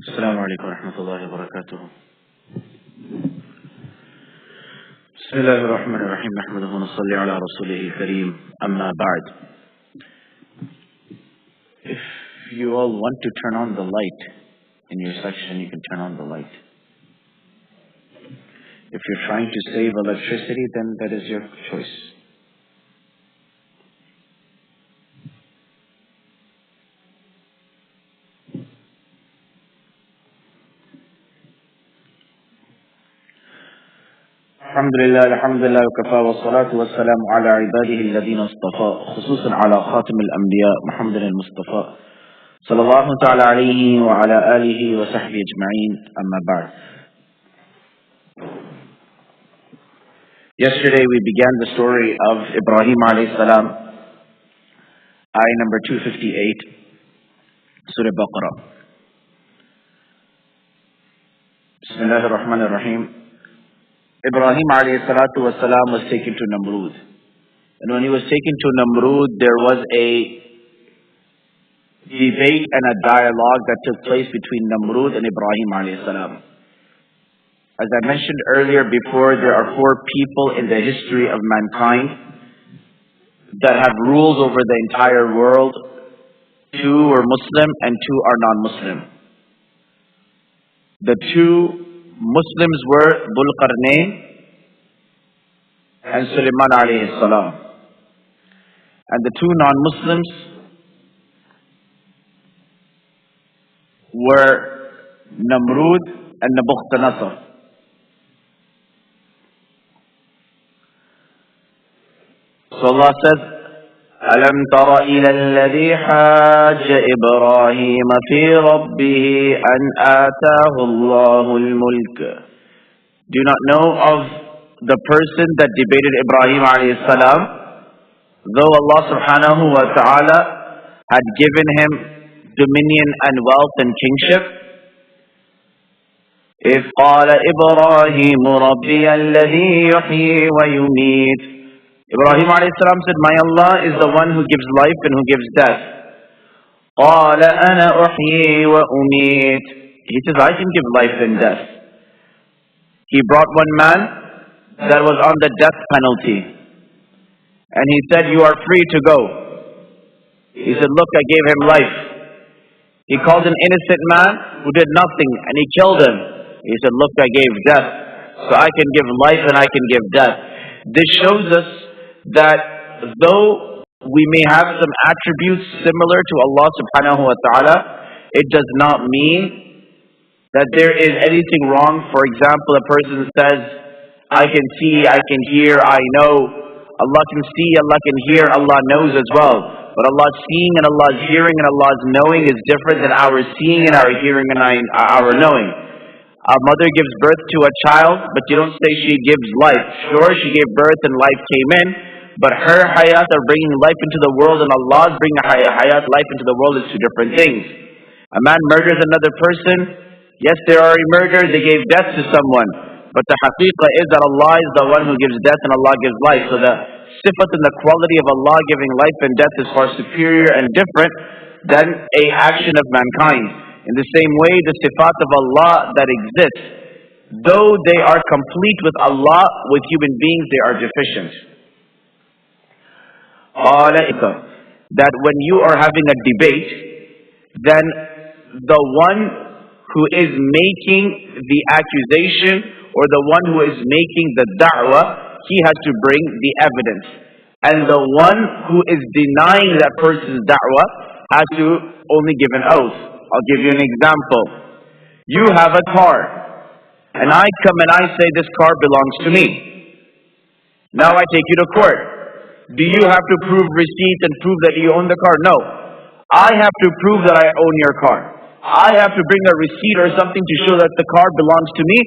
السلام عليكم ورحمة الله وبركاته. بسم الله الرحمن الرحيم نحمده ونصلي على رسوله الكريم أما بعد. If you all want to turn on the light in your section, you can turn on the light. If you're trying to save electricity, then that is your choice. الحمد لله وكفى والصلاة والسلام على عباده الذين اصطفى خصوصا على خاتم الأنبياء محمد المصطفى صلى الله تعالى عليه وعلى آله وصحبه أجمعين أما بعد. Yesterday we began the story of Ibrahim alayhi salam, ayah number 258, Surah Baqarah. Bismillah ar-Rahman ar-Rahim. Ibrahim alayhi salatu wasalam was taken to Namrud. And when he was taken to Namrud, there was a debate and a dialogue that took place between Namrud and Ibrahim alayhi salam. As I mentioned earlier before, there are 4 people in the history of mankind that have rules over the entire world. 2 were Muslim and 2 are non-Muslim. The 2 Muslims were Dhul Qarnayn and Sulaiman alayhi salam. And the 2 non-Muslims were Namrud and Nabuchodonosor. So Allah says, أَلَمْ تَرَ إِلَى الَّذِي حَاجَّ إِبْرَاهِيمَ فِي رَبِّهِ أَنْ آتَاهُ اللَّهُ الْمُلْكَ. Do you not know of the person that debated Ibrahim alayhi salam, though Allah subhanahu wa ta'ala had given him dominion and wealth and kingship? إِذْ قَالَ إِبْرَاهِيمُ رَبِّيَ الَّذِي يُحْيِي وَيُمِيتُ. Ibrahim alayhi salam said, my Allah is the one who gives life and who gives death. قَالَ أَنَا أُحْيِي وَأُمِيتُ. He says, I can give life and death. He brought one man that was on the death penalty. And he said, you are free to go. He said, look, I gave him life. He called an innocent man who did nothing and he killed him. He said, look, I gave death. So I can give life and I can give death. This shows us that though we may have some attributes similar to Allah subhanahu wa ta'ala, it does not mean that there is anything wrong. For example, a person says, I can see, I can hear, I know. Allah can see, Allah can hear, Allah knows as well. But Allah's seeing and Allah's hearing and Allah's knowing is different than our seeing and our hearing and our knowing. A mother gives birth to a child, but you don't say she gives life. Sure, she gave birth and life came in, but her hayat are bringing life into the world and Allah's bringing hayat, life into the world is 2 different things. A man murders another person. Yes, they are already murdered, they gave death to someone. But the haqiqah is that Allah is the one who gives death and Allah gives life. So the sifat and the quality of Allah giving life and death is far superior and different than an action of mankind. In the same way, the sifat of Allah that exists, though they are complete with Allah, with human beings they are deficient. That when you are having a debate, then the one who is making the accusation or the one who is making the da'wah, he has to bring the evidence. And the one who is denying that person's da'wah has to only give an oath. I'll give you an example. You have a car, and I come and I say this car belongs to me. Now I take you to court. Do you have to prove receipts and prove that you own the car? No. I have to prove that I own your car. I have to bring a receipt or something to show that the car belongs to me.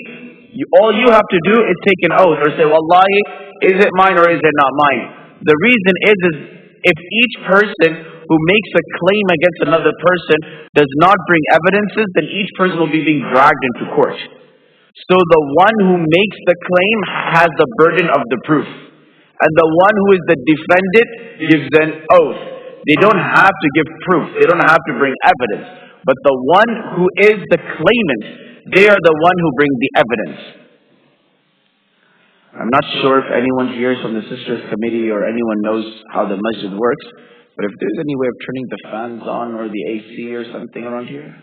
All you have to do is take an oath or say, Wallahi, is it mine or is it not mine? The reason is if each person who makes a claim against another person does not bring evidences, then each person will be being dragged into court. So the one who makes the claim has the burden of the proof. And the one who is the defendant gives an oath. They don't have to give proof. They don't have to bring evidence. But the one who is the claimant, they are the one who bring the evidence. I'm not sure if anyone here is from the Sisters Committee or anyone knows how the masjid works, but if there's any way of turning the fans on or the AC or something around here,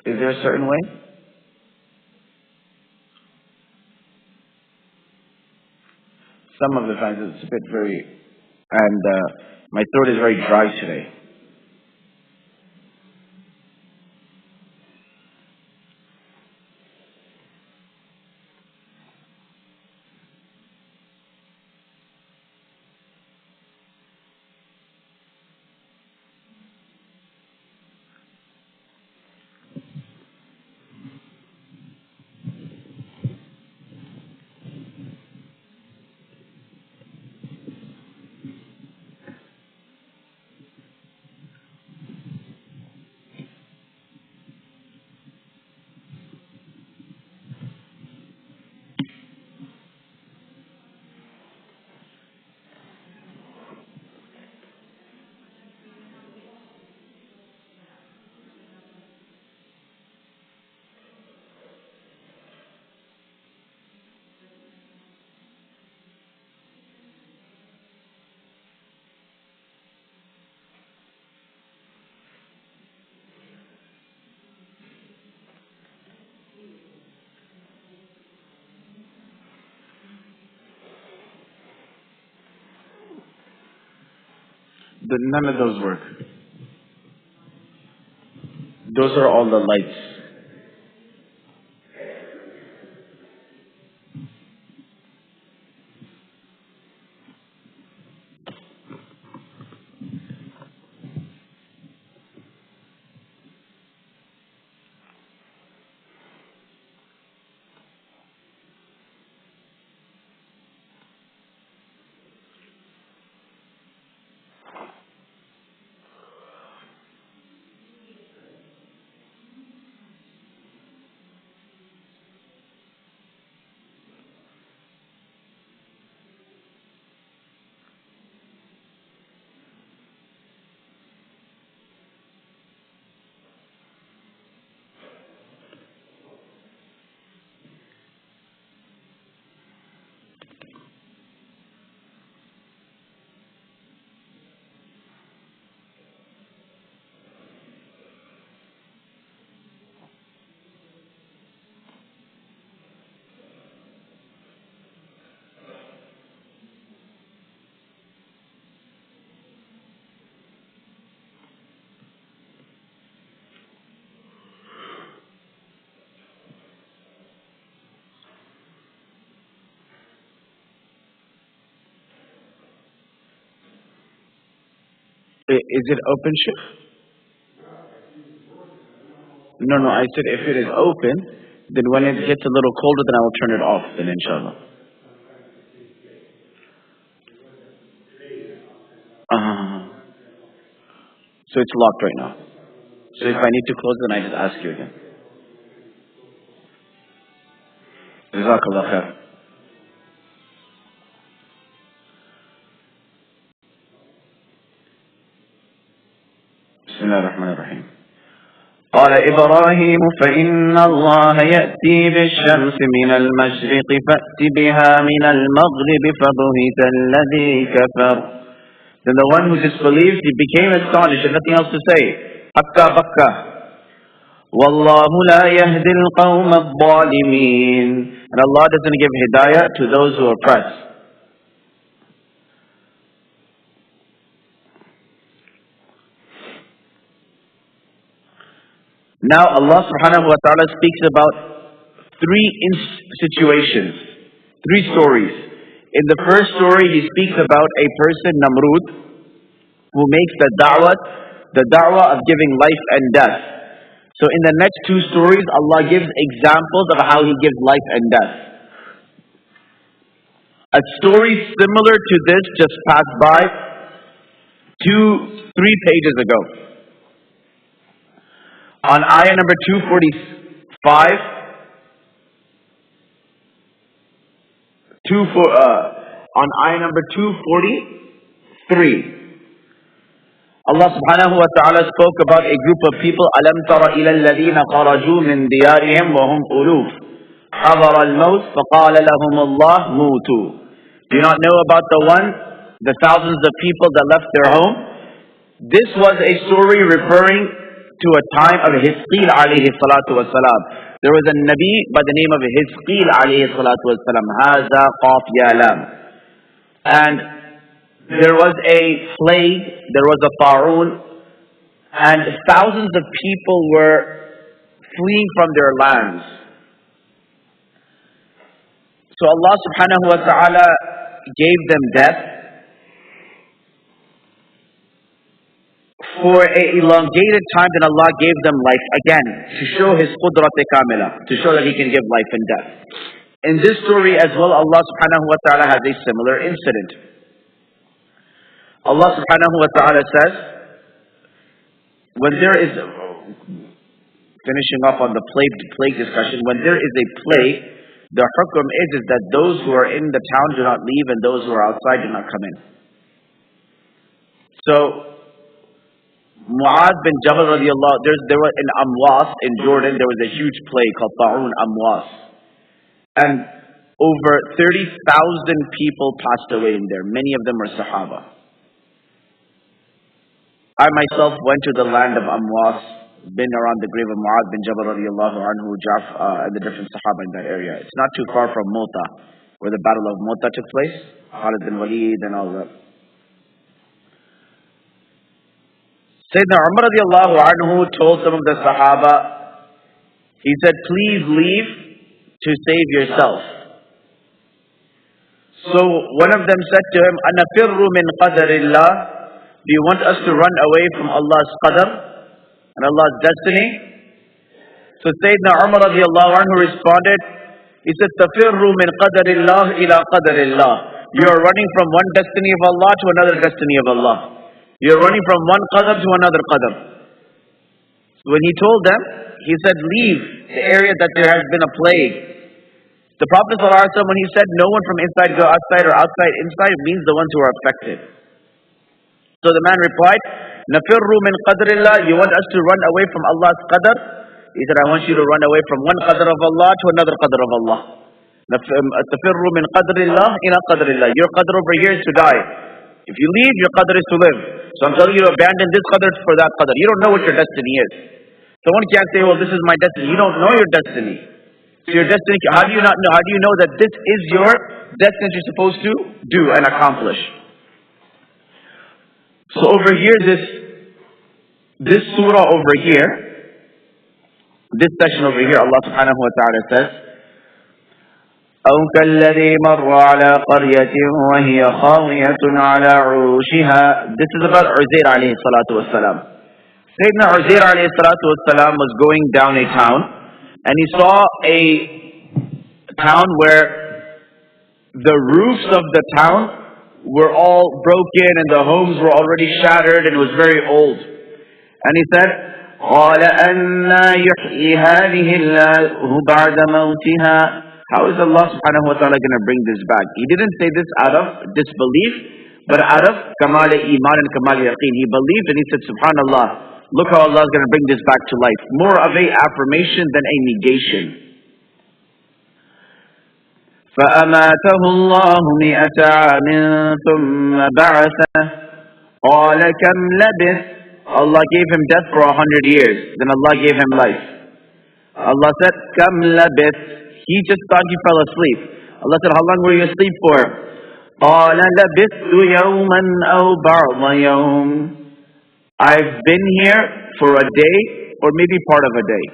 is there a certain way? Some of the fans, it's a bit very, and my throat is very dry today. None of those work. Those are all the lights. Is it open, Sheikh? No, I said if it is open, then when it gets a little colder, then I will turn it off, then inshallah. So it's locked right now. So if I need to close, then I just ask you again. Jazakallah khair. Bismillah ar-Rahman ar-Rahim. قال إبراهيم فإن الله يأتي بالشمس من المشرق فأت بها من المغرب فبهت الذي كفر. Then the one who disbelieved, he became astonished and nothing else to say. Akka bakka. وَاللَّهُ لَا يَهْدِي الْقَوْمَ الظَّالِمِينَ. And Allah doesn't give hidayah to those who oppress. Now Allah subhanahu wa ta'ala speaks about three situations, three stories. In the first story, He speaks about a person, Namrud, who makes the da'wah of giving life and death. So in the next two stories, Allah gives examples of how He gives life and death. A story similar to this just passed by 3 pages ago. On ayah number 245, on ayah number 243, Allah subhanahu wa ta'ala spoke about a group of people. أَلَمْ تَرَ إِلَى الَّذِينَ خَرَجُوا مِنْ دِيَارِهِمْ وَهُمْ أُلُوفٌ حَضَرَ الْمَوْتِ فَقَالَ لَهُمُ اللَّهُ مُوتُوا. Do you not know about the thousands of people that left their home? This was a story referring to a time of Hizqeel alayhi salatu wasalam. There was a Nabi by the name of Hizqeel alayhi salatu wasalam. Haza qaf ya lam. And there was a plague, there was a ta'un, and thousands of people were fleeing from their lands. So Allah subhanahu wa ta'ala gave them death for an elongated time, then Allah gave them life again to show His qudrat kamila, to show that He can give life and death. In this story as well, Allah subhanahu wa ta'ala has a similar incident. Allah subhanahu wa ta'ala says, when there is, finishing off on the plague discussion, when there is a plague, the hukum is that those who are in the town do not leave and those who are outside do not come in. So, Mu'adh bin Jabal radiallahu, there was in Amwas in Jordan, there was a huge plague called Ta'un Amwas. And over 30,000 people passed away in there. Many of them were Sahaba. I myself went to the land of Amwas, been around the grave of Mu'adh bin Jabal radiallahu anhu, and the different Sahaba in that area. It's not too far from Mota, where the battle of Mota took place, Khalid bin Walid and all that. Sayyidina Umar radiallahu anhu told some of the Sahaba, he said, please leave to save yourself. So one of them said to him, Anafirru min qadarillah. Do you want us to run away from Allah's qadar and Allah's destiny? So Sayyidina Umar radiallahu anhu responded, he said, Tafirru min qadarillah ila qadarillah. You are running from one destiny of Allah to another destiny of Allah. You are running from one qadar to another qadar. So when he told them, he said, leave the area that there has been a plague. The Prophet ﷺ, when he said, no one from inside go outside or outside inside, means the ones who are affected. So the man replied, Nafirru min qadrillah, you want us to run away from Allah's qadr? He said, I want you to run away from one qadr of Allah to another qadr of Allah. Nafirru min qadrillah ila qadrillah. Your qadr over here is to die. If you leave, your qadr is to live. So I'm telling you to abandon this qadr for that qadr. You don't know what your destiny is. Someone can't say, well, this is my destiny. You don't know your destiny. So your destiny, how do you not know? How do you know that this is your destiny that you're supposed to do and accomplish? So over here, this surah over here, this section over here, Allah subhanahu wa ta'ala says, أو كالذي مر على قرية وهي خاوية على عروشها. This is about Uzair alayhi salatu wassalam. Sayyidina Uzair alayhi salatu wassalam was going down a town and he saw a town where the roofs of the town were all broken and the homes were already shattered and it was very old. And he said, قال أَنَّا يُحْيِي هَذِهِ اللَّهُ بَعْدَ مَوْتِهَا. How is Allah subhanahu wa ta'ala going to bring this back? He didn't say this out of disbelief, but out of kamal iman and kamal yaqeen. He believed and he said, subhanallah, look how Allah is going to bring this back to life. More of a affirmation than a negation. فأماته الله 100 عام ثم بعثه قال كم لبث. Allah gave him death for 100 years. Then Allah gave him life. Allah said, كم لبث. He just thought he fell asleep. Allah said, how long were you asleep for? قال لبثت يوما أو بعض يوم. I've been here for a day or maybe part of a day.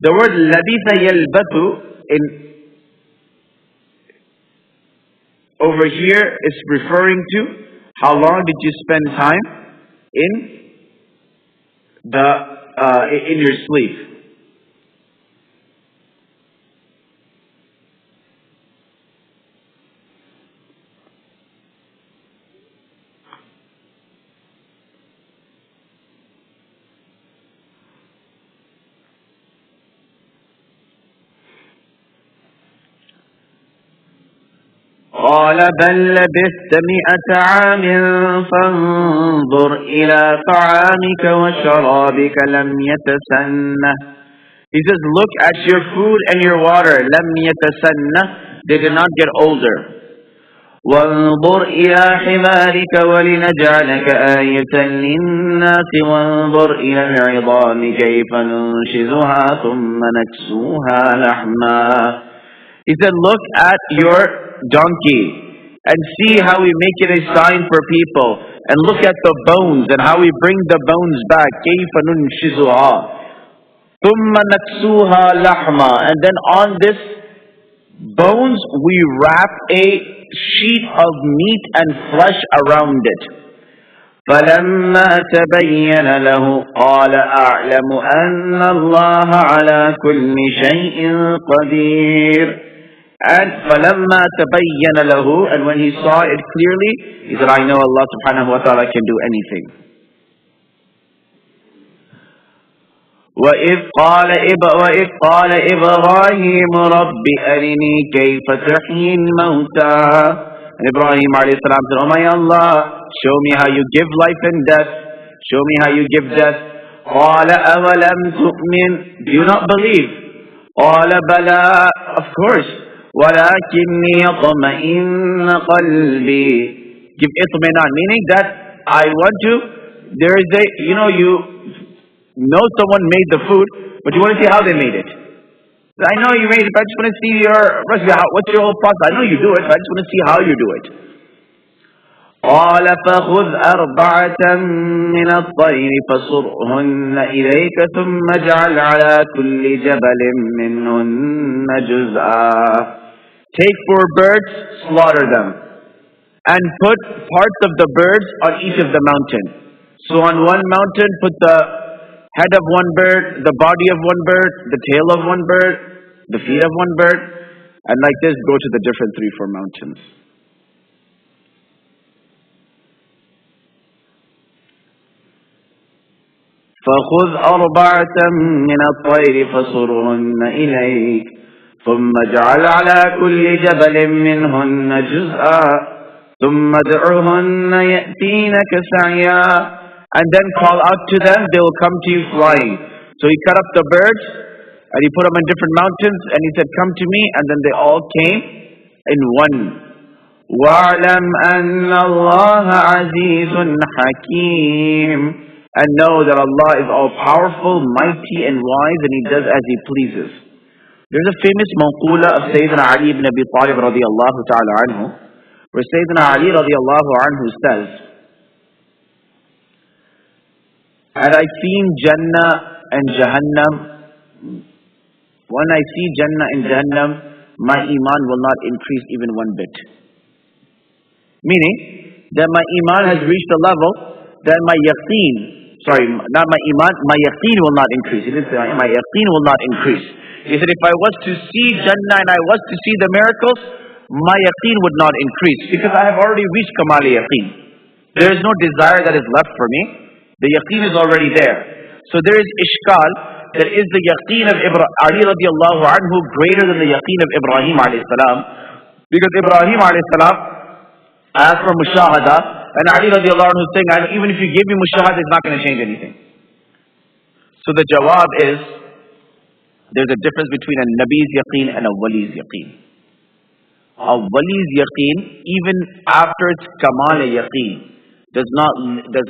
The word لبث يلبث over here is referring to how long did you spend time in your sleep. قال بل لبثت 100 عام فانظر إلى طعامك وشرابك لم يتسنه. He says, look at your food and your water. لم يتسنه. They did not get older. وانظر إلى حمارك ولنجعلك آية للناس وانظر إلى العظام كيف ننشزها ثم نكسوها لحما. He said, look at your donkey and see how we make it a sign for people, and look at the bones and how we bring the bones back. كيف ننشزها ثم نكسوها لحما. And then on this bones we wrap a sheet of meat and flesh around it. فلما تبين له قال أعلم أن الله على كل شيء قدير. And فلما تبين له, and when he saw it clearly, he said, I know Allah subhanahu wa ta'ala can do anything. وإذ قال إبراهيم رب أرني كيف تحيي الموتى. And Ibrahim alayhi salam said, oh my Allah, show me how you give life and death. Show me how you give death. قال أولم تؤمن. Do you not believe? قال بلى. Of course. ولكني يطمئن قلبي. Give itminan, meaning that I want to, there is a, you know someone made the food, but you want to see how they made it. I know you made it, but I just want to see your recipe. What's your whole process? I know you do it, but I just want to see how you do it. قال فخذ 4 من الطير فصرهن إليك ثم اجعل على كل جبل منهن جزءا. Take 4 birds, slaughter them, and put parts of the birds on each of the mountain. So on one mountain put the head of one bird, the body of one bird, the tail of one bird, the feet of one bird, and like this go to the different 3-4 mountains. فخذ 4 من الطير فصرهن إليك ثم اجعل على كل جبل منهن جزءا ثم ادعهن يأتينك سعيا. And then call out to them, they will come to you flying. So he cut up the birds and he put them in different mountains and he said, come to me, and then they all came in one. وَاعْلَمْ أَنَّ اللَّهَ عَزِيزٌ حَكِيمٌ. And know that Allah is all powerful, mighty and wise, and He does as He pleases. There's a famous mawqula of Sayyidina Ali ibn Abi Talib radiyallahu ta'ala anhu, where Sayyidina Ali radiyallahu anhu says, had I seen Jannah and Jahannam, when I see Jannah and Jahannam, my iman will not increase even 1 bit. Meaning that my iman has reached a level that my yaqeen, not my iman, my yaqeen will not increase. He didn't say my yaqeen will not increase. He said if I was to see Jannah and I was to see the miracles, my yaqeen would not increase, because I have already reached kamal yaqeen. There is no desire that is left for me. The yaqeen is already there. So there is ishkal, that is the yaqeen of Ali radiallahu anhu greater than the yaqeen of Ibrahim alayhi salam? Because Ibrahim alayhi salam asked for mushahada, and Ali radiallahu anhu is saying, even if you give me mushahada, it's not going to change anything. So the jawab is, there's a difference between a nabi's yaqeen and a wali's yaqeen. A wali's yaqeen, even after its kamal yaqeen, does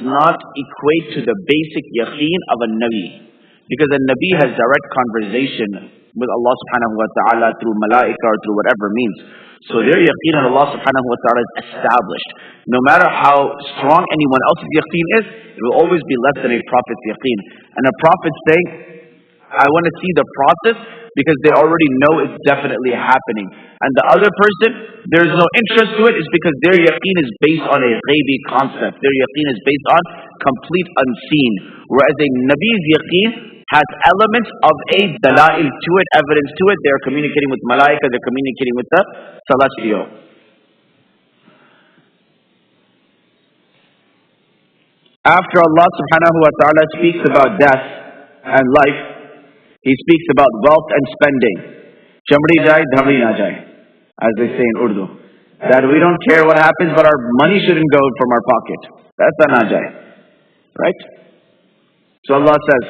not equate to the basic yaqeen of a nabi. Because a nabi has direct conversation with Allah subhanahu wa ta'ala through malaika or through whatever means. So their yaqeen on Allah subhanahu wa ta'ala is established. No matter how strong anyone else's yaqeen is, it will always be less than a prophet's yaqeen. And a prophet saying, I want to see the process, because they already know it's definitely happening. And the other person, there is no interest to it, is because their yaqeen is based on a ghaibi concept. Their yaqeen is based on complete unseen. Whereas a nabi's yaqeen has elements of a dalail to it, evidence to it. They are communicating with malaika, they're communicating with the celestial. After Allah subhanahu wa ta'ala speaks about death and life, He speaks about wealth and spending. Chamdi jai, dhamri na jai, as they say in Urdu. That we don't care what happens, but our money shouldn't go from our pocket. That's anajai. Right? So Allah says,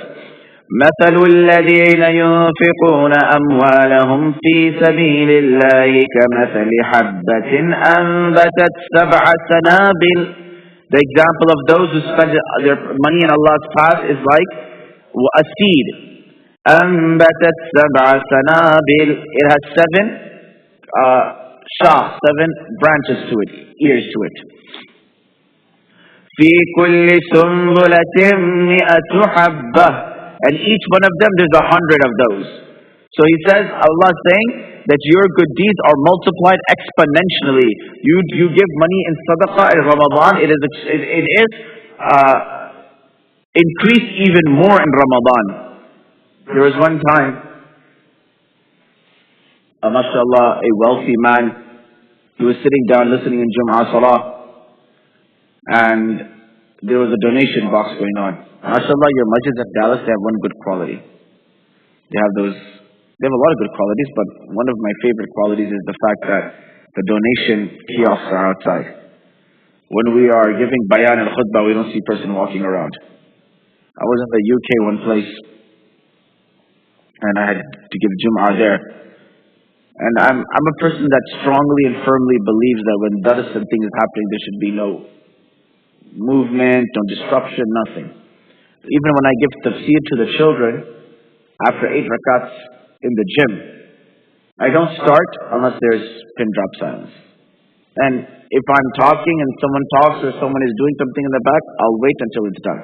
مثل الذين ينفقون أموالهم في سبيل الله كمثل حبة أنبتت سبع سنابل. The example of those who spend their money in Allah's path is like a seed. أنبتت سبع سنابل. It has seven seven branches to it, ears to it. في كل سنبلة مئة حبة. And each one of them, there's 100 of those. So he says, Allah is saying that your good deeds are multiplied exponentially. You give money in sadaqah in Ramadan, it is increased even more in Ramadan. There was one time, mashallah, a wealthy man, he was sitting down listening in Jum'ah Salah, and there was a donation box going on. MashaAllah, your masjids at Dallas, they have one good quality. They have a lot of good qualities, but one of my favorite qualities is the fact that the donation kiosks are outside. When we are giving bayan and khutbah, we don't see a person walking around. I was in the UK one place, and I had to give Jum'ah there. And I'm a person that strongly and firmly believes that when dars and things is happening, there should be no movement, no disruption, nothing. Even when I give tafsir to the children, after 8 rakats in the gym, I don't start unless there's pin drop silence. And if I'm talking and someone talks or someone is doing something in the back, I'll wait until it's done.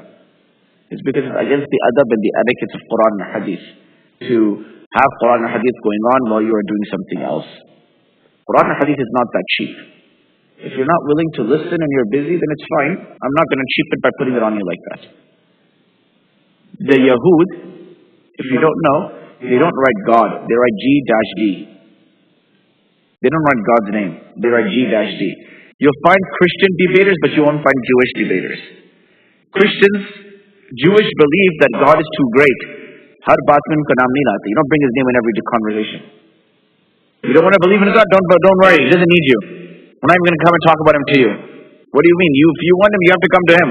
It's because it's against the adab and the etiquette of Quran and Hadith to have Quran and Hadith going on while you are doing something else. Quran and Hadith is not that cheap. If you're not willing to listen and you're busy, then it's fine. I'm not going to cheap it by putting it on you like that. The Yahud, if you don't know, they don't write God. They write G-D. They don't write God's name. They write G-D. You'll find Christian debaters, but you won't find Jewish debaters. Christians, Jewish believe that God is too great. Har baat mein unka naam nahi late. You don't bring his name in every conversation. You don't want to believe in God? Don't worry. He doesn't need you. We're not even going to come and talk about him to you. What do you mean? If you want him, you have to come to him.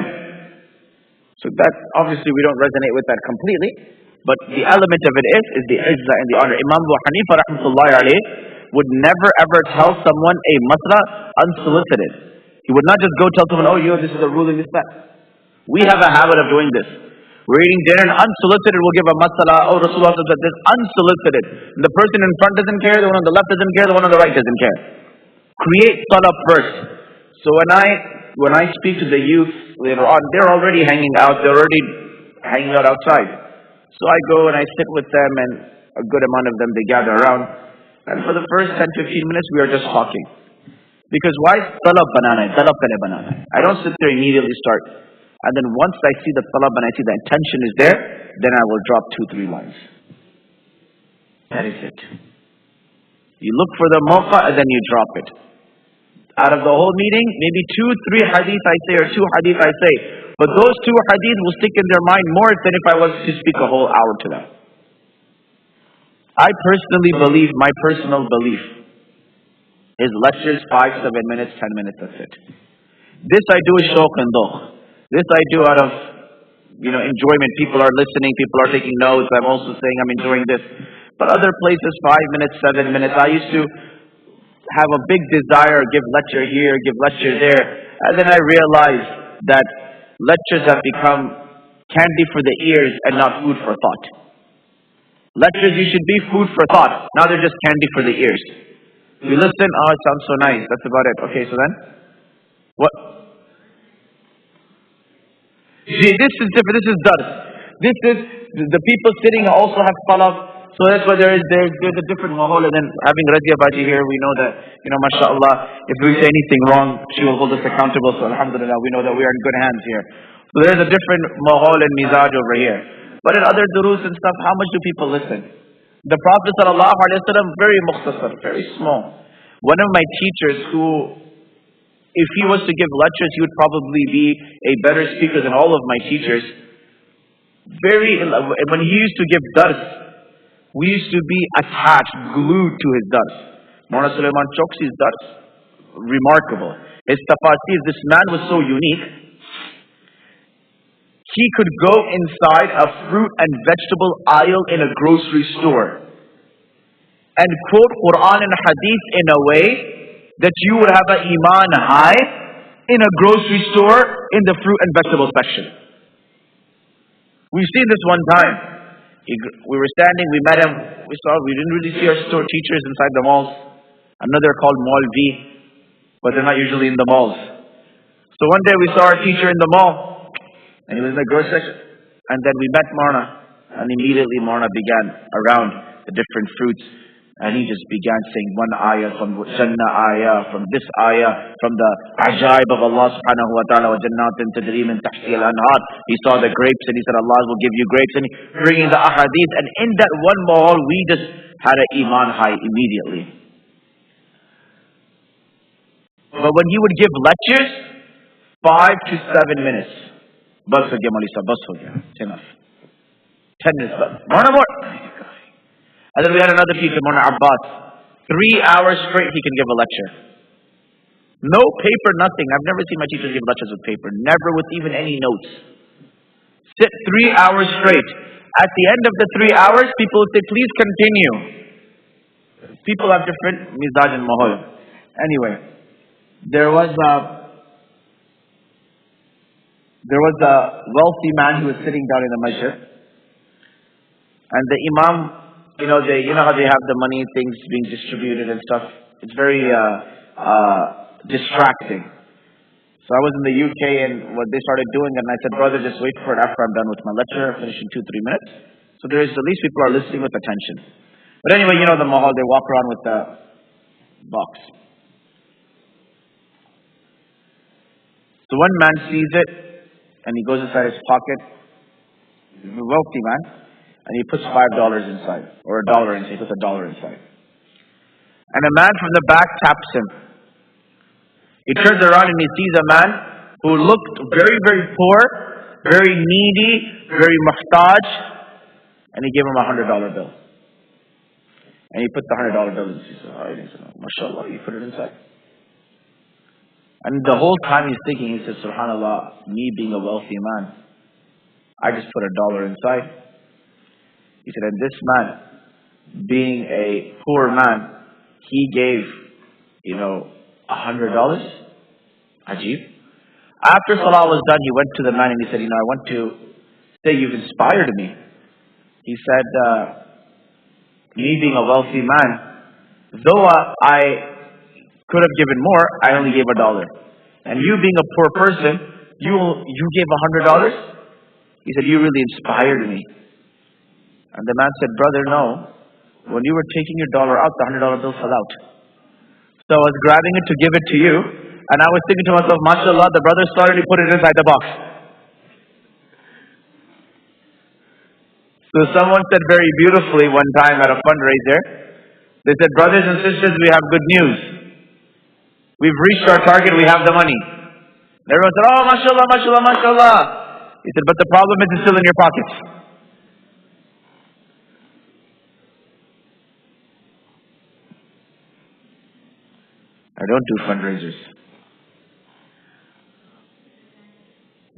So that, obviously, we don't resonate with that completely. But the element of it is the izzah and the honor. Imam Abu Hanifa rahmatullahi alayhi would never ever tell someone a masla unsolicited. He would not just go tell someone, oh, this is a ruling, this, that. We have a habit of doing this. We're eating dinner and unsolicited we'll give a masala, oh, Rasulullah said this, unsolicited. And the person in front doesn't care, the one on the left doesn't care, the one on the right doesn't care. Create talab first. So when I speak to the youth later on, they're already hanging out, outside. So I go and I sit with them, and a good amount of them, they gather around. And for the first 10-15 minutes, we are just talking. Because why talab banana? Talab kare banana. I don't sit there immediately start. And then once I see the talab and I see the intention is there, then I will drop 2-3 lines. That is it. You look for the mawqa and then you drop it. Out of the whole meeting, maybe 2-3 hadith I say or 2 hadith I say. But those 2 hadith will stick in their mind more than if I was to speak a whole hour to them. I personally believe, my personal belief is lectures 5-7 minutes, 10 minutes, that's it. This I do is shawq and dukh. This I do out of enjoyment. People are listening, people are taking notes. I'm also saying I'm enjoying this. But other places, 5 minutes, 7 minutes. I used to have a big desire, give lecture here, give lecture there. And then I realized that lectures have become candy for the ears and not food for thought. Lectures you should be food for thought. Now they're just candy for the ears. You listen, oh, it sounds so nice. That's about it. Okay, so then? What? See, this is different. This is dars. This is, the people sitting also have talab. So that's why there's a different mahal. And then having Razia Baji here, we know that, mashallah, if we say anything wrong, she will hold us accountable. So alhamdulillah, we know that we are in good hands here. So there's a different mahal and mizaj over here. But in other durus and stuff, how much do people listen? The Prophet sallallahu alaihi wasallam, very mukhtasar, very small. One of my teachers who, if he was to give lectures, he would probably be a better speaker than all of my teachers. When he used to give dars, we used to be attached, glued to his dars. Maulana Sulaiman Choksi's dars, remarkable. His tafasir, this man was so unique. He could go inside a fruit and vegetable aisle in a grocery store and quote Quran and Hadith in a way that you would have an iman high in a grocery store in the fruit and vegetable section. We've seen this one time. We were standing, we met him, we didn't really see our store teachers inside the malls. Another called Mall V, but they're not usually in the malls. So one day we saw our teacher in the mall, and he was in the grocery section. And then we met Marna, and immediately Marna began around the different fruits. And he just began saying one ayah from Jannah ayah, from this ayah, from the ajaib of Allah subhanahu wa ta'ala, wa jannatin tajri min tahtiha al-anhar. He saw the grapes and he said, Allah will give you grapes. And bringing the ahadith. And in that one mahal, we just had an iman high immediately. But when he would give lectures, 5 to 7 minutes. Bas ho gaya, Maulvi sahab, bas ho gaya. It's enough. 10 minutes. More. And then we had another teacher, Mona Abbas. 3 hours straight he can give a lecture. No paper, nothing. I've never seen my teachers give lectures with paper. Never with even any notes. Sit 3 hours straight. At the end of the 3 hours, people would say, please continue. People have different mizaj and mahal. Anyway, there was a wealthy man who was sitting down in the masjid. And the imam, you know how they have the money, things being distributed and stuff. It's very distracting. So I was in the UK and what they started doing, and I said, brother, just wait for it after I'm done with my lecture. I'll finish in 2-3 minutes. So there is, at least people are listening with attention. But anyway, you know the mahal, they walk around with the box. So one man sees it, and he goes inside his pocket. He's a wealthy man. And he puts $5 inside, or $1 inside. He puts $1 inside. And a man from the back taps him. He turns around and he sees a man who looked very, very poor, very needy, very muhtaj, and he gave him a $100 bill. And he put the $100 bill in. He said, MashaAllah, you put it inside. And the whole time he's thinking, he says, Subhanallah, me being a wealthy man, I just put $1 inside. He said, and this man, being a poor man, he gave, $100. Ajib. After Salah was done, he went to the man and he said, I want to say you've inspired me. He said, me being a wealthy man, though I could have given more, I only gave $1. And you being a poor person, you gave $100? He said, you really inspired me. And the man said, brother, no. When you were taking your dollar out, the $100 bill fell out. So I was grabbing it to give it to you. And I was thinking to myself, MashaAllah, the brother started to put it inside the box. So someone said very beautifully one time at a fundraiser, they said, brothers and sisters, we have good news. We've reached our target, we have the money. And everyone said, oh, MashaAllah, MashaAllah, MashaAllah. He said, but the problem is it's still in your pockets. I don't do fundraisers.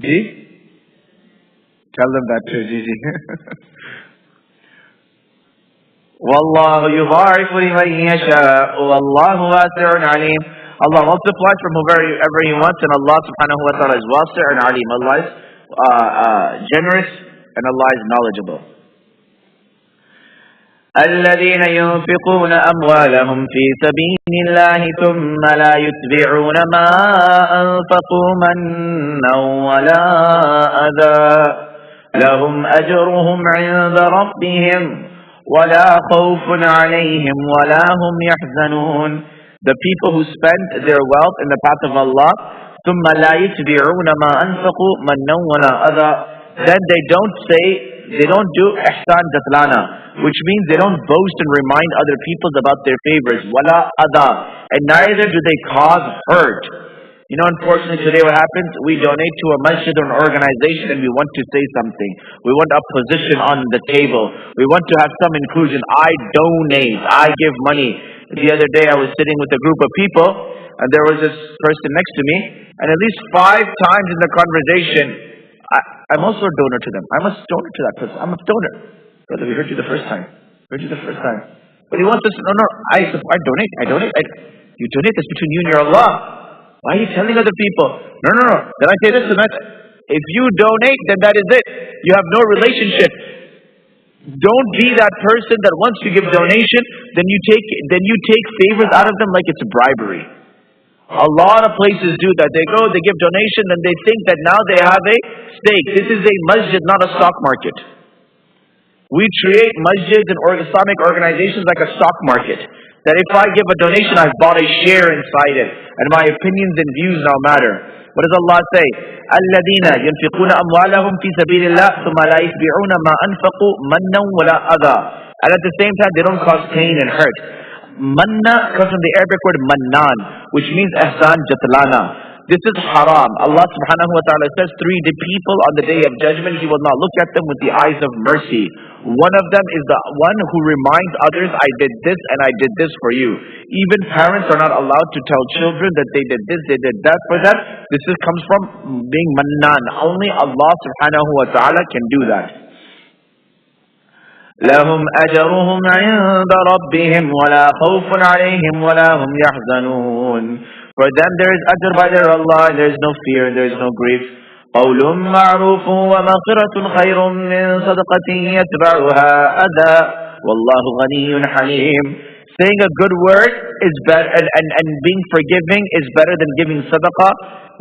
Ji? Tell them that too, Gigi. Wallahu yudha'ifu liman yasha' wallahu wasi'un 'alim. Allah multiplies from whoever He wants, and Allah subhanahu wa ta'ala is wasi'un 'alim. Allah is generous, and Allah is knowledgeable. الذين ينفقون أموالهم في سبيل الله ثم لا يتبعون ما أنفقوا منا ولا أذى لهم أجرهم عند ربهم ولا خوف عليهم ولا هم يحزنون. The people who spend their wealth in the path of Allah, ثم لا يتبعون ما أنفقوا منا ولا أذى, then they don't do ihsan jatlana, which means they don't boast and remind other people about their favors. Wala adha. And neither do they cause hurt. Unfortunately today what happens? We donate to a masjid or an organization and we want to say something. We want a position on the table. We want to have some inclusion. I donate. I give money. The other day I was sitting with a group of people and there was this person next to me, and at least 5 times in the conversation, I'm also a donor to them. I'm a donor to that person. I'm a donor. Brother, we heard you the first time. But he wants us to, no, I donate. You donate, that's between you and your Allah. Why are you telling other people? No. Then I say this to them. If you donate, then that is it. You have no relationship. Don't be that person that once you give donation, then you take favors out of them like it's a bribery. A lot of places do that. They go, they give donation, then they think that now they have a stake. This is a masjid, not a stock market. We treat masjids and Islamic organizations like a stock market. That if I give a donation, I've bought a share inside it. And my opinions and views now matter. What does Allah say? الَّذِينَ يُنْفِقُونَ أَمْوَالَهُمْ فِي سَبِيلِ اللَّهِ ثُمَّ لَا يُتْبِعُونَ مَا أَنْفَقُوا مَنًّا وَلَا أَذًى. And at the same time, they don't cause pain and hurt. Manna comes from the Arabic word mannan, which means ihsan jatlana. This is haram. Allah subhanahu wa ta'ala says, 3 people on the day of judgment, He will not look at them with the eyes of mercy. One of them is the one who reminds others, I did this and I did this for you. Even parents are not allowed to tell children that they did this, they did that for them. Comes from being mannan. Only Allah subhanahu wa ta'ala can do that. لهم أجرهم عند ربهم ولا خوف عليهم ولا هم يحزنون. For them there is ajr by their Allah, there is no fear, there is no grief. قول معروف ومغفرة خير من صدقة يتبعها أذى والله غني حليم. Saying a good word is better, and being forgiving is better than giving sadaqah,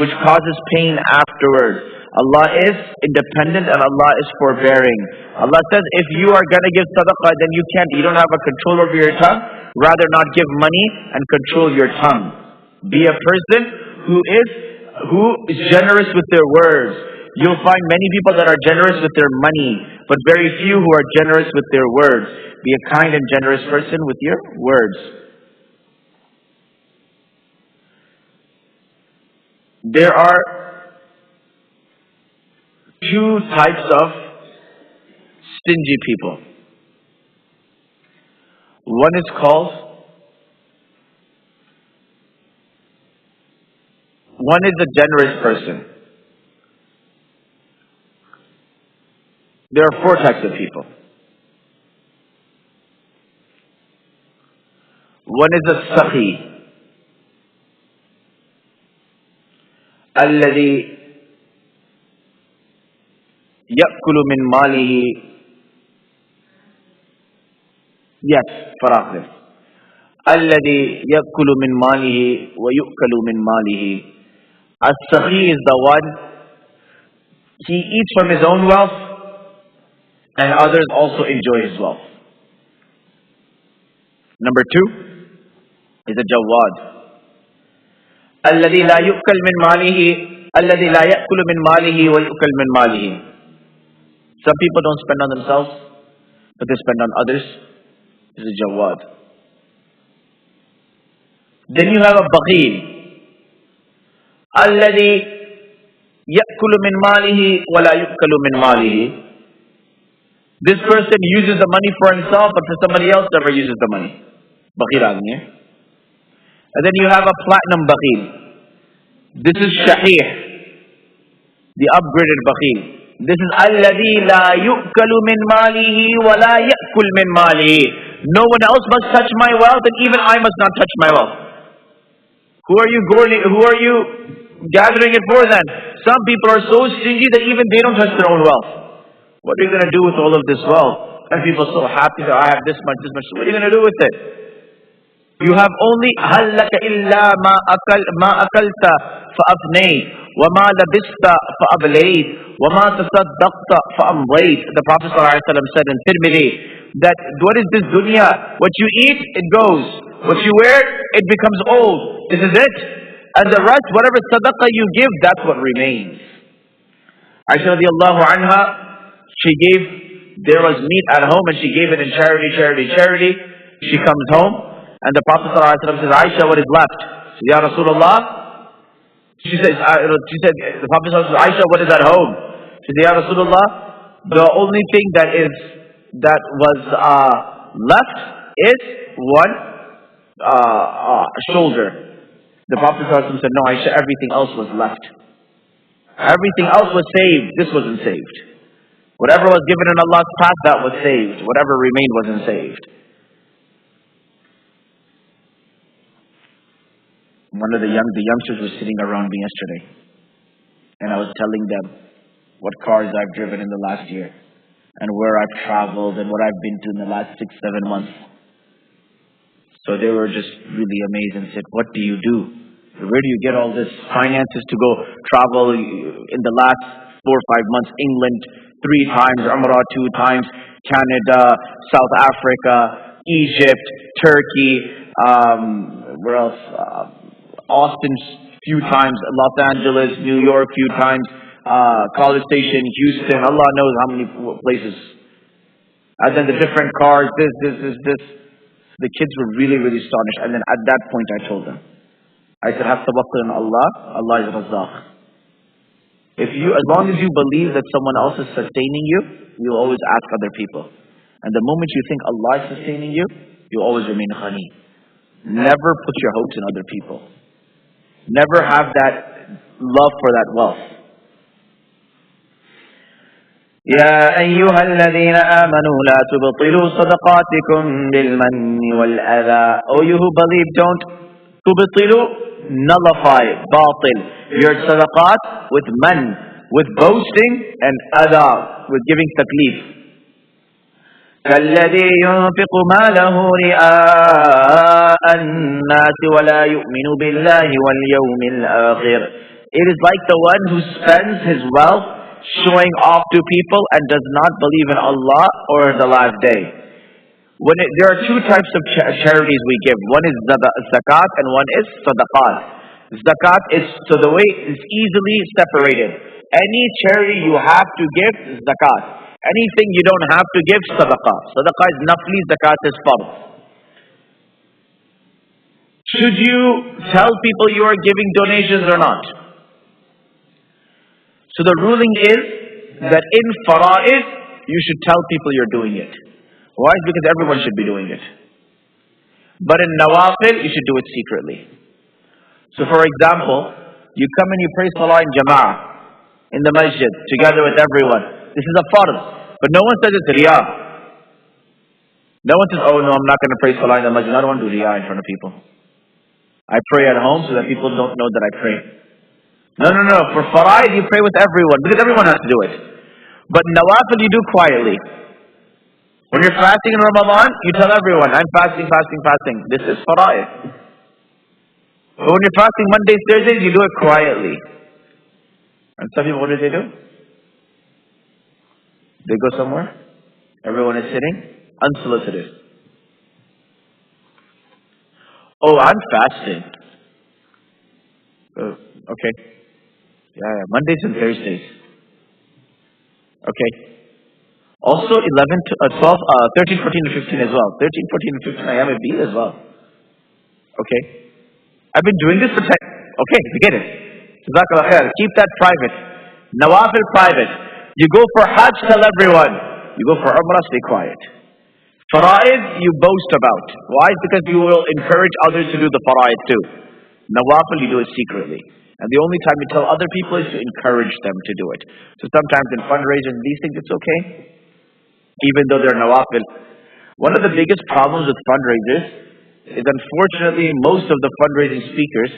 which causes pain afterwards. Allah is independent and Allah is forbearing. Allah says, if you are going to give sadaqah, then you don't have a control over your tongue. Rather not give money and control your tongue. Be a person who is generous with their words. You'll find many people that are generous with their money, but very few who are generous with their words. Be a kind and generous person with your words. There are 2 types of stingy people. One is a generous person. There are 4 types of people. One is a sakhi, alladhi يأكل من ماله. Yes, Faraqif. الذي يأكل من ماله ويؤكل من ماله. As-Sakhi is the one, he eats from his own wealth and others also enjoy his wealth. Number 2 is a Jawad. الذي لا يؤكل من ماله الذي لا يأكل من ماله ويؤكل من ماله. Some people don't spend on themselves, but they spend on others. This is Jawad. Then you have a Baghil. الذي يأكل من ماله ولا يؤكل من ماله. This person uses the money for himself, but for somebody else never uses the money. Baghil aadmi hai. And then you have a platinum Baghil. This is Shahih, the upgraded Baghil. This is الذي لا يؤكل من ماله ولا يأكل من ماله. No one else must touch my wealth, and even I must not touch my wealth. Who are you gathering it for then? Some people are so stingy that even they don't touch their own wealth. What are you going to do with all of this wealth? And people are so happy that I have this much. So what are you going to do with it? You have only هَلْ لَكَ إِلَّا مَا أَكَلْتَ فَأَفْنَيْتَ وَمَا لَبِسْتَ فَأَبْلَيْتَ وَمَا تَصَدَّقْتَ فَأَمْضَيْتَ. The Prophet ﷺ said in Tirmidhi that what is this dunya? What you eat, it goes. What you wear, it becomes old. This is it. And the rest, whatever sadaqah you give, that's what remains. Aisha radiallahu anha, there was meat at home and she gave it in charity. She comes home and the Prophet ﷺ says, Aisha, what is left? She says, Ya Rasulullah. She said, the Prophet ﷺ says, Aisha, what is at home? She says, Ya Rasulullah, the only thing that was left is one shoulder. The Prophet ﷺ said, no, Aisha, everything else was left. Everything else was saved. This wasn't saved. Whatever was given in Allah's path, that was saved. Whatever remained wasn't saved. The youngsters were sitting around me yesterday, and I was telling them what cars I've driven in the last year, and where I've traveled, and what I've been to in the last 6-7 months. So they were just really amazed and said, what do you do? Where do you get all this finances to go travel in the last 4 or 5 months? England 3 times, Umrah 2 times, Canada, South Africa, Egypt, Turkey, where else? Austin few times, Los Angeles, New York few times, College Station, Houston, Allah knows how many places. And then the different cars, this. The kids were really, really astonished. And then at that point I told them, I said, have tawakkul on Allah, Allah is Razzaq. As long as you believe that someone else is sustaining you, you'll always ask other people. And the moment you think Allah is sustaining you, you'll always remain ghani. Never put your hopes in other people. Never have that love for that wealth. يا أيها الذين آمنوا لا تبطلوا صدقاتكم بالمن والأذى. O you who believe, don't تبطلوا, nullify, باطل, your sadaqat with man, with boasting, and adha, with giving taklif. كالذي ينفق ماله رئاء الناس ولا يؤمن بالله واليوم الآخر. It is like the one who spends his wealth showing off to people and does not believe in Allah or the last day. There are 2 types of charities we give. One is zakat and one is sadaqat. Zakat is, so the way is easily separated. Any charity you have to give is zakat. Anything you don't have to give, sadaqah. Sadaqah is nafli, zakat is fard. Should you tell people you are giving donations or not? So the ruling is that in fara'id, you should tell people you're doing it. Why? Because everyone should be doing it. But in nawafil, you should do it secretly. So for example, you come and you pray salah in jama'ah, in the masjid, together with everyone. This is a fard. But no one says it's riyah. No one says, oh no, I'm not going to pray salah in the masjid. I don't want to do riyah in front of people. I pray at home so that people don't know that I pray. No. For fara'id, you pray with everyone, because everyone has to do it. But nawafil, you do quietly. When you're fasting in Ramadan, you tell everyone, I'm fasting. This is fara'id. But when you're fasting Mondays, Thursdays, you do it quietly. And some people, what do? They go somewhere, everyone is sitting, unsolicited. Oh, I'm fasting. Okay. Yeah, Mondays and Thursdays. Okay. Also 11 to 12, 13, 14 and 15 as well. 13, 14 and 15, I am a B as well. Okay. I've been doing this for 10. Okay, we get it. Jazakallah khair. Keep that private. Nawafil private. You go for Hajj, tell everyone. You go for Umrah, stay quiet. Fara'id, you boast about. Why? Because you will encourage others to do the fara'id too. Nawafil, you do it secretly. And the only time you tell other people is to encourage them to do it. So sometimes in fundraisers, these things, it's okay. Even though they're nawafil. One of the biggest problems with fundraisers is, unfortunately, most of the fundraising speakers,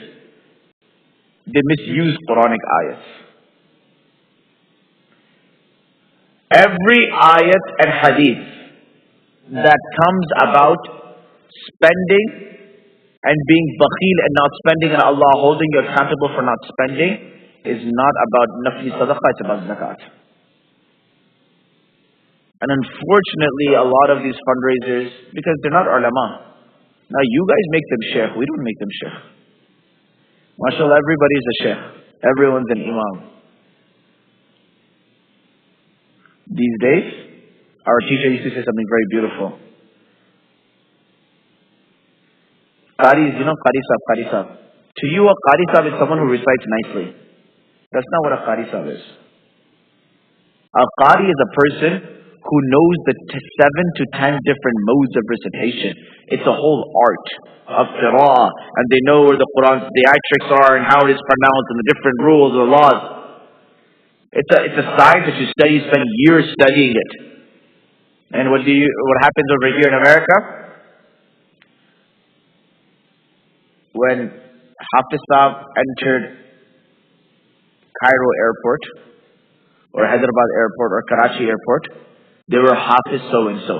they misuse Quranic ayats. Every ayat and hadith that comes about spending and being bakhil and not spending, and Allah holding you accountable for not spending, is not about nafli sadaqah, it's about zakat. And unfortunately, a lot of these fundraisers, because they're not ulama, now you guys make them sheikh, we don't make them sheikh. MashaAllah, everybody's a sheikh, everyone's an imam. These days, our teacher used to say something very beautiful. Qaris, you know, Qari Sahib. To you, a Qari Sahib is someone who recites nicely. That's not what a Qari Sahib is. A Qari is a person who knows the 7 to 10 different modes of recitation. It's a whole art of qira'ah, and they know where the Quran's theatrics are and how it is pronounced and the different rules or laws. It's a science that you study, you spend years studying it. And what happens over here in America? When Hafiz Saab entered Cairo airport, or Hyderabad airport, or Karachi airport, they were Hafiz so-and-so.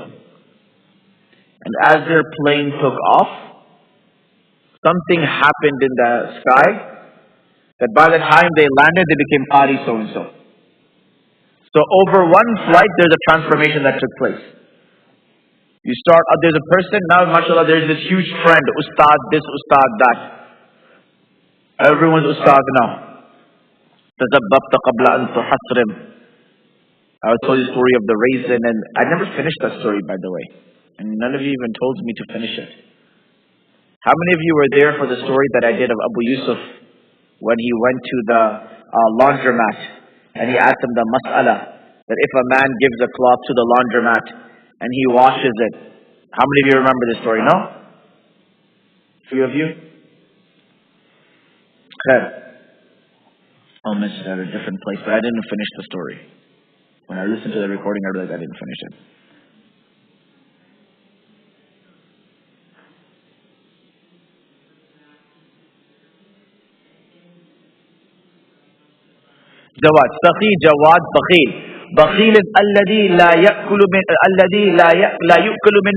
And as their plane took off, something happened in the sky, that by the time they landed, they became Qari so-and-so. So over one flight, there's a transformation that took place. You start, there's a person, now mashallah, there's this huge trend, Ustad this, Ustad that. Everyone's Ustad now. تَزَبَّبْتَ قَبْلَ أَن تُحَسْرِمْ. I was told the story of the raisin, and I never finished that story, by the way. And none of you even told me to finish it. How many of you were there for the story that I did of Abu Yusuf when he went to the laundromat and he asked him the mas'ala that if a man gives a cloth to the laundromat and he washes it, how many of you remember this story? No? Few of you? Okay. I'll mention it at a different place, but I didn't finish the story. When I listened to the recording, I realized I didn't finish it. Jawad, Saqi, Jawad, Bakhil. Bakhil is alladhi la ya'kulu min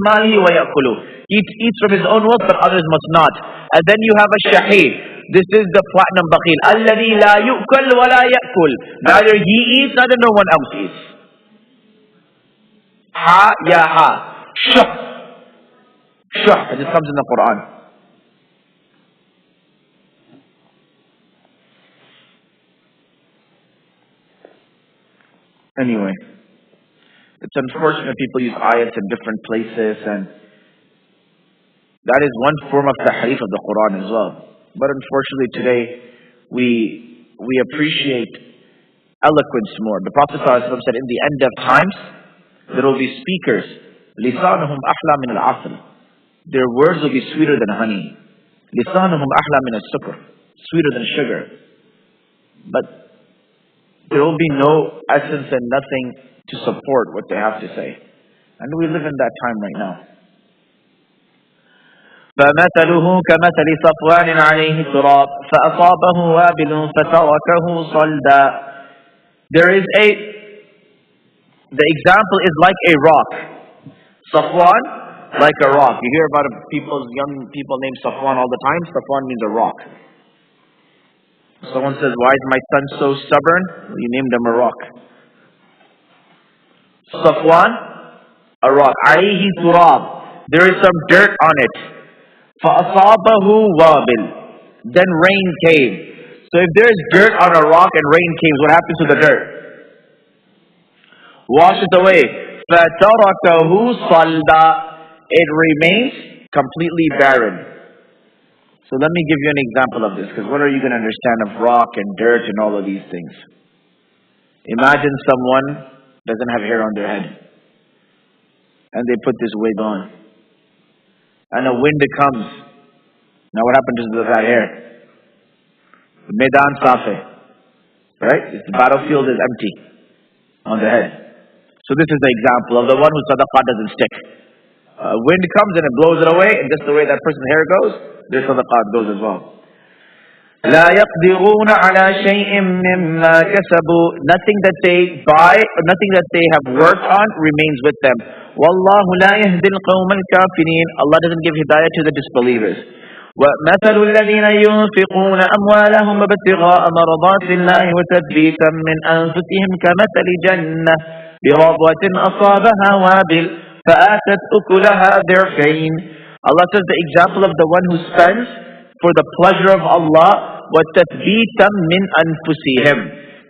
malihi wa ya'kulu. Eats from his own wealth, but others must not. And then you have a shahid. This is the platinum bakhil. Alladhi la yu'kal wa la ya'kul. Neither he eats, neither no one else eats. Ha, ya ha. Shuh. Shuh. This comes in the Quran. Anyway, it's unfortunate people use ayats in different places, and that is one form of tahrif of the Quran as well. But unfortunately today, we appreciate eloquence more. The Prophet ﷺ said, in the end of times, there will be speakers. لِسَانُهُمْ أَحْلَى مِنَ الْعَسْلِ. Their words will be sweeter than honey. لِسَانُهُمْ أَحْلَى مِنَ السُّكْرِ. Sweeter than sugar. But there will be no essence and nothing to support what they have to say. And we live in that time right now. فَمَثَلُهُ كَمَثَلِ صَفْوَانٍ عَلَيْهِ تُرَابٌ فَأَصَابَهُ وَابِلٌ فَتَرَكَهُ صَلْدًا. The example is like a rock. Safwan, like a rock. You hear about young people named Safwan all the time. Safwan means a rock. Someone says, why is my son so stubborn? Well, you named him a rock. Safwan, a rock. عَلَيْهِ تُرَابٌ. There is some dirt on it. فَأَصَابَهُ وَابِلٌ. Then rain came. So if there is dirt on a rock and rain came, what happens to the dirt? Wash it away. فَتَرَكَهُ صَلْدًا. It remains completely barren. So let me give you an example of this, because what are you going to understand of rock and dirt and all of these things? Imagine someone doesn't have hair on their head, and they put this wig on, and a wind comes. Now what happens to that hair? The Medan Safe, right? The battlefield is empty on the head. So this is the example of the one whose sadaqah doesn't stick. Wind comes and it blows it away, and just the way that person's hair goes, their sadaqah goes as well. لا يقدرون على شيء مما كسبوا. Nothing that they buy, nothing that they have worked on remains with them. والله لا يهدي القوم الكافرين. Allah doesn't give hidayah to the disbelievers. ومثل الذين ينفقون أموالهم ابتغاء مرضات الله وتثبيتا من أنفسهم كمثل جنة بربوة أصابها وابل فآتت أكلها ضعفين. Allah says the example of the one who spends for the pleasure of Allah, وَتَثْبِيتًا مِنْ أَنفُسِهِمْ.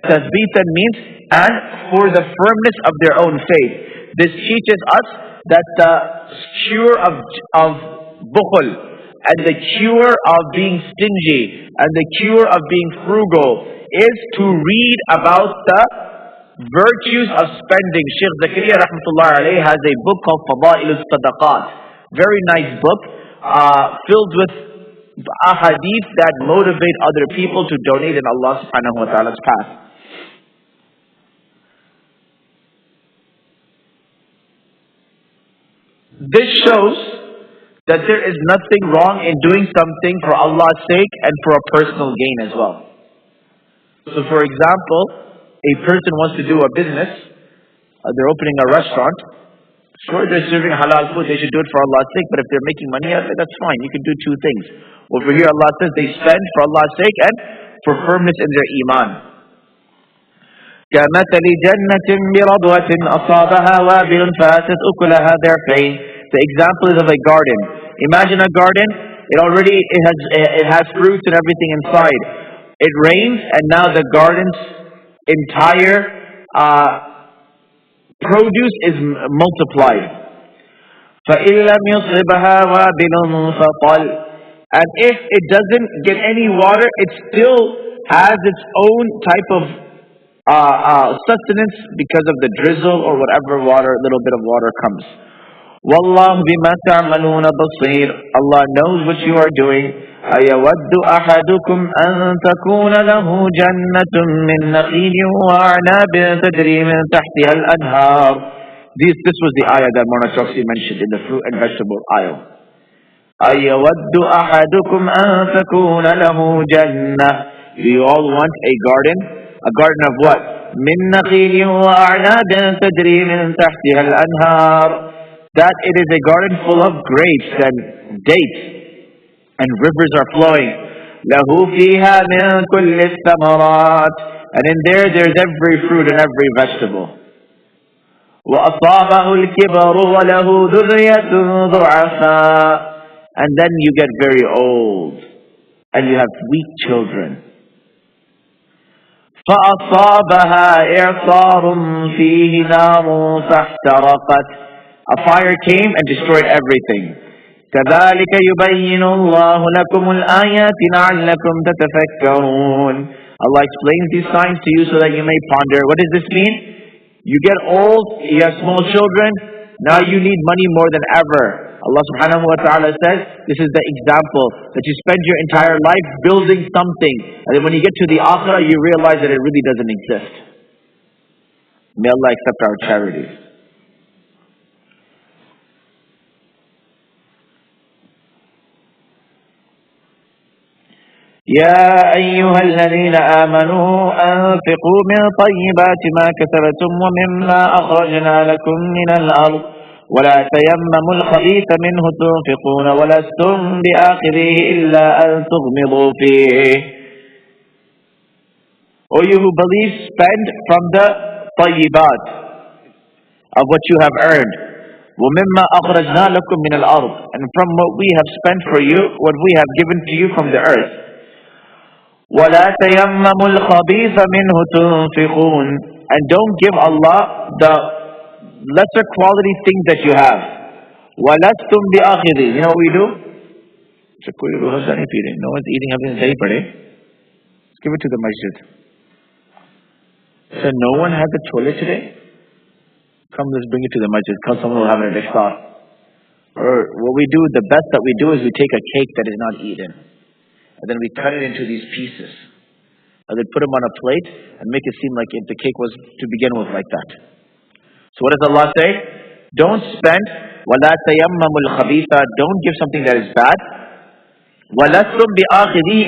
Tathbitan means, and for the firmness of their own faith. This teaches us that the cure of bukhul, and the cure of being stingy, and the cure of being frugal is to read about the virtues of spending. Sheikh Zakaria rahmatullah alayhi has a book called Fada'il al-Sadaqat. Very nice book, filled with ahadith that motivate other people to donate in Allah subhanahu wa ta'ala's path. This shows that there is nothing wrong in doing something for Allah's sake and for a personal gain as well. So for example, a person wants to do a business, they're opening a restaurant. Sure, they're serving halal food, they should do it for Allah's sake, but if they're making money out of it, that's fine. You can do two things. Over here Allah says they spend for Allah's sake and for firmness in their iman. كَمَثَلِ جَنَّةٍ بِرَبْوَةٍ أَصَابَهَا وَابِلٌ فَآتَتْ أُكُلَهَا ضِعْفَيْنِ. The example is of a garden. Imagine a garden, it has fruits and everything inside. It rains and now the garden's entire produce is multiplied. فَإِن لَمْ يُصِبْهَا وَابِلٌ فَطَلٌ. And if it doesn't get any water, it still has its own type of sustenance because of the drizzle or whatever little bit of water comes. وَاللَّهُ بِمَا تَعْمَلُونَ بَصِيرٌ. Allah knows what you are doing. أَيَوَدُّ أَحَدُكُمْ أَن تَكُونَ لَهُ جَنَّةٌ مِّن نَخِيلٍ وَأَعْنَابٍ تَجْرِي مِن تَحْتِهَا الْأَنْهَارُ. This was the ayah that Mawlana Choksi mentioned in the fruit and vegetable aisle. أَيَوَدُّ أَحَدُكُمْ أَن تَكُونَ لَهُ جَنَّةٌ. Do you all want a garden? A garden of what? مِن نَخِيلٍ وَأَعْنَابٍ تَجْرِي مِن تَحْتِهَا الْأَنْهَارُ. That it is a garden full of grapes and dates and rivers are flowing. لَهُ فِيهَا مِن كُلِّ الثَّمَرَاتِ. And in there's every fruit and every vegetable. وَأَصَابَهُ الْكِبَرُ وَلَهُ ذُرِّيَّةٌ ضُعَفَاءُ. And then you get very old and you have weak children. فَأَصَابَهَا إِعْصَارٌ فِيهِ نَارٌ فَاحْتَرَقَتْ. A fire came and destroyed everything. كَذَلِكَ يُبَيِّنُ اللَّهُ لَكُمُ الْآيَاتِ لَعَلَّكُمْ تَتَفَكَّرُونَ. Allah explains these signs to you so that you may ponder. What does this mean? You get old, you have small children, now you need money more than ever. Allah subhanahu wa ta'ala says, this is the example, that you spend your entire life building something, and then when you get to the akhirah, you realize that it really doesn't exist. May Allah accept our charities. يا أيها الذين آمنوا أنفقوا من طيبات ما كسبتم ومما أخرجنا لكم من الأرض ولا تيمموا الخبيث منه تنفقون ولستم بآخذه إلا أن تغمضوا فيه. O you who believe, spend from the طيبات of what you have earned. ومما أخرجنا لكم من الأرض, and from what we have spent for you, what we have given to you from the earth. وَلَا تَيَمَّمُوا الْخَبِيثَ مِنْهُ تُنْفِقُونَ. And don't give Allah the lesser quality things that you have. وَلَسْتُمْ بِآخِذِي. You know what we do? No one's eating everything. Let's give it to the masjid. So no one has a toilet today? Come, let's bring it to the masjid. Come, someone will have it at iftar. Or what we do, the best that we do is we take a cake that is not eaten. And then we cut it into these pieces. And then put them on a plate and make it seem like the cake was to begin with like that. So what does Allah say? Don't spend. وَلَا تَيَمَّمُوا الْخَبِيثَ. Don't give something that is bad. وَلَسْتُمْ بِآخِذِهِ